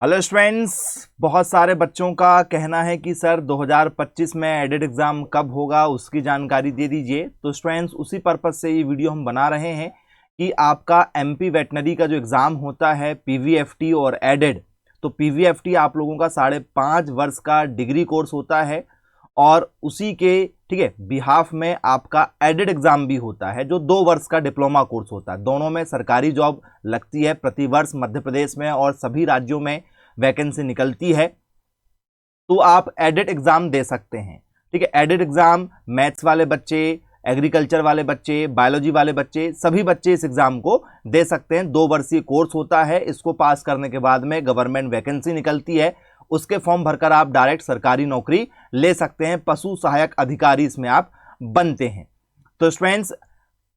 Hello students, बहुत सारे बच्चों का कहना है कि सर 2025 में एडेड एग्ज़ाम कब होगा उसकी जानकारी दे दीजिए। तो स्टूडेंट्स उसी पर्पज़ से ये वीडियो हम बना रहे हैं कि आपका एमपी वेटनरी का जो एग्ज़ाम होता है पीवीएफटी और एडेड, तो पीवीएफटी आप लोगों का 5.5 वर्ष का डिग्री कोर्स होता है और उसी के ठीक है बिहाफ में आपका एडेड एग्जाम भी होता है जो 2 वर्ष का डिप्लोमा कोर्स होता है। दोनों में सरकारी जॉब लगती है प्रति वर्ष मध्य प्रदेश में और सभी राज्यों में वैकेंसी निकलती है, तो आप एडेड एग्जाम दे सकते हैं। ठीक है, एडेड एग्जाम मैथ्स वाले बच्चे, एग्रीकल्चर वाले बच्चे, बायोलॉजी वाले बच्चे, सभी बच्चे इस एग्जाम को दे सकते हैं। 2 वर्षीय कोर्स होता है। इसको पास करने के बाद में गवर्नमेंट वैकेंसी निकलती है, उसके फॉर्म भरकर आप डायरेक्ट सरकारी नौकरी ले सकते हैं। पशु सहायक अधिकारी इसमें आप बनते हैं। तो स्टूडेंट्स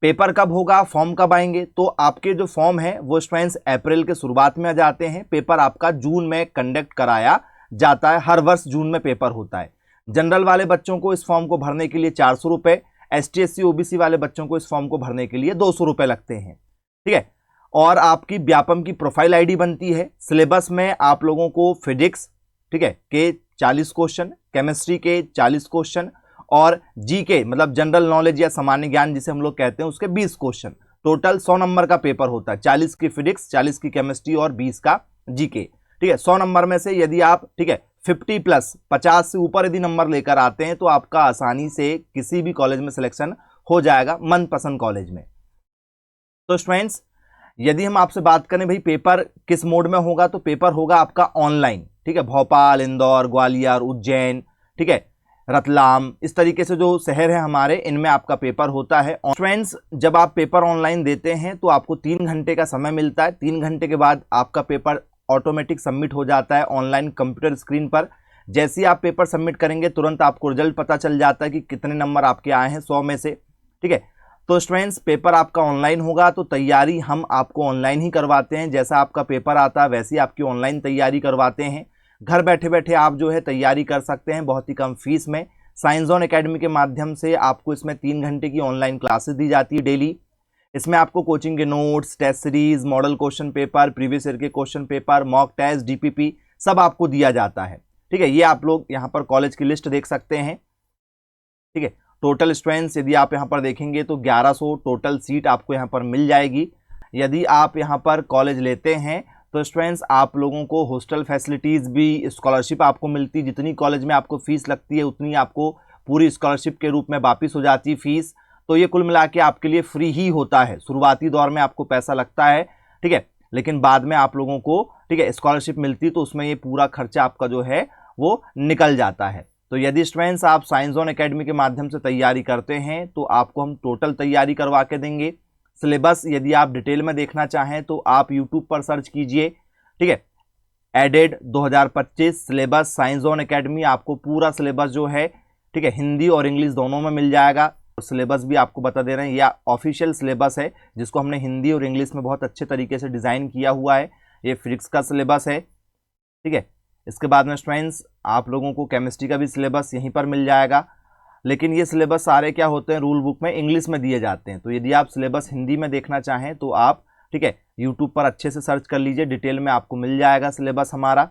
पेपर कब होगा, फॉर्म कब आएंगे? तो आपके जो फॉर्म है वो स्टूडेंट्स अप्रैल के शुरुआत में आ जाते हैं। पेपर आपका जून में कंडक्ट कराया जाता है। हर वर्ष जून में पेपर होता है। जनरल वाले बच्चों को इस फॉर्म को भरने के लिए 400 रुपये, ST/SC OBC वाले बच्चों को इस फॉर्म को भरने के लिए 200 रुपये लगते हैं। ठीक है, और आपकी व्यापम की प्रोफाइल आईडी बनती है। सिलेबस में आप लोगों को फिजिक्स ठीक है के 40 क्वेश्चन, केमिस्ट्री के 40 क्वेश्चन और जीके मतलब जनरल नॉलेज या सामान्य ज्ञान जिसे हम लोग कहते हैं उसके 20 क्वेश्चन, टोटल 100 नंबर का पेपर होता है। 40 की फिजिक्स, 40 की केमिस्ट्री और 20 का जीके। ठीक है, 100 नंबर में से यदि आप ठीक है 50+ से ऊपर यदि नंबर लेकर आते हैं तो आपका आसानी से किसी भी कॉलेज में सिलेक्शन हो जाएगा, मनपसंद कॉलेज में। तो स्टूडेंट्स यदि हम आपसे बात करें भाई पेपर किस मोड में होगा, तो पेपर होगा आपका ऑनलाइन। ठीक है, भोपाल, इंदौर, ग्वालियर, उज्जैन, ठीक है, रतलाम, इस तरीके से जो शहर है हमारे, इनमें आपका पेपर होता है। स्टूडेंट्स जब आप पेपर ऑनलाइन देते हैं तो आपको 3 घंटे का समय मिलता है। 3 घंटे के बाद आपका पेपर ऑटोमेटिक सबमिट हो जाता है ऑनलाइन कंप्यूटर स्क्रीन पर। जैसे ही आप पेपर सबमिट करेंगे तुरंत आपको रिजल्ट पता चल जाता है कि कितने नंबर आपके आए हैं 100 में से। ठीक है, तो स्टूडेंट्स पेपर आपका ऑनलाइन होगा तो तैयारी हम आपको ऑनलाइन ही करवाते हैं। जैसा आपका पेपर आता है वैसी आपकी ऑनलाइन तैयारी करवाते हैं। घर बैठे बैठे आप जो है तैयारी कर सकते हैं बहुत ही कम फीस में। साइंस ज़ोन एकेडमी के माध्यम से आपको इसमें 3 घंटे की ऑनलाइन क्लासेस दी जाती है डेली। इसमें आपको कोचिंग के notes, test series, model question paper, previous year के question paper, mock test, DPP सब आपको दिया जाता है। ठीक है, ये आप लोग यहाँ पर कॉलेज की लिस्ट देख सकते हैं। ठीक है, टोटल स्टूडेंट्स यदि आप यहाँ पर देखेंगे तो 1100 टोटल सीट आपको यहाँ पर मिल जाएगी। यदि आप यहाँ पर कॉलेज लेते हैं तो स्टूडेंट्स आप लोगों को हॉस्टल फैसिलिटीज़ भी, स्कॉलरशिप आपको मिलती है। जितनी कॉलेज में आपको फ़ीस लगती है उतनी आपको पूरी स्कॉलरशिप के रूप में वापस हो जाती है फ़ीस। तो ये कुल मिला के आपके लिए फ्री ही होता है। शुरुआती दौर में आपको पैसा लगता है, ठीक है, लेकिन बाद में आप लोगों को ठीक है स्कॉलरशिप मिलती तो उसमें ये पूरा खर्चा आपका जो है वो निकल जाता है। तो यदि स्टूडेंट्स आप साइंस ज़ोन एकेडमी के माध्यम से तैयारी करते हैं तो आपको हम टोटल तैयारी करवा के देंगे। सिलेबस यदि आप डिटेल में देखना चाहें तो आप यूट्यूब पर सर्च कीजिए। ठीक है, added 2025 syllabus science zone academy, आपको पूरा सिलेबस जो है ठीक है हिंदी और इंग्लिश दोनों में मिल जाएगा। सिलेबस भी आपको बता दे रहे हैं, यह ऑफिशियल सिलेबस है जिसको हमने हिंदी और इंग्लिश में बहुत अच्छे तरीके से डिज़ाइन किया हुआ है। ये फिजिक्स का सिलेबस है। ठीक है, इसके बाद में स्टूडेंट्स आप लोगों को केमिस्ट्री का भी सिलेबस यहीं पर मिल जाएगा। लेकिन ये सिलेबस सारे क्या होते हैं रूल बुक में इंग्लिश में दिए जाते हैं। तो यदि आप सिलेबस हिंदी में देखना चाहें तो आप ठीक है यूट्यूब पर अच्छे से सर्च कर लीजिए, डिटेल में आपको मिल जाएगा सिलेबस हमारा।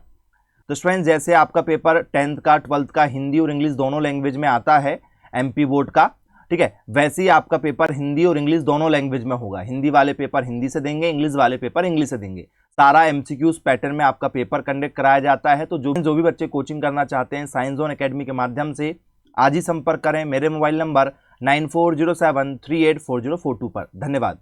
तो स्टूडेंट्स जैसे आपका पेपर 10th का 12th का हिंदी और इंग्लिश दोनों लैंग्वेज में आता है MP बोर्ड का, ठीक है, वैसे ही आपका पेपर हिंदी और इंग्लिश दोनों लैंग्वेज में होगा। हिंदी वाले पेपर हिंदी से देंगे, इंग्लिश वाले पेपर इंग्लिश से देंगे। सारा MCQs पैटर्न में आपका पेपर कंडक्ट कराया जाता है। तो जो भी बच्चे कोचिंग करना चाहते हैं साइंस ज़ोन एकेडमी के माध्यम से आज ही संपर्क करें मेरे मोबाइल नंबर 9407384042 पर। धन्यवाद।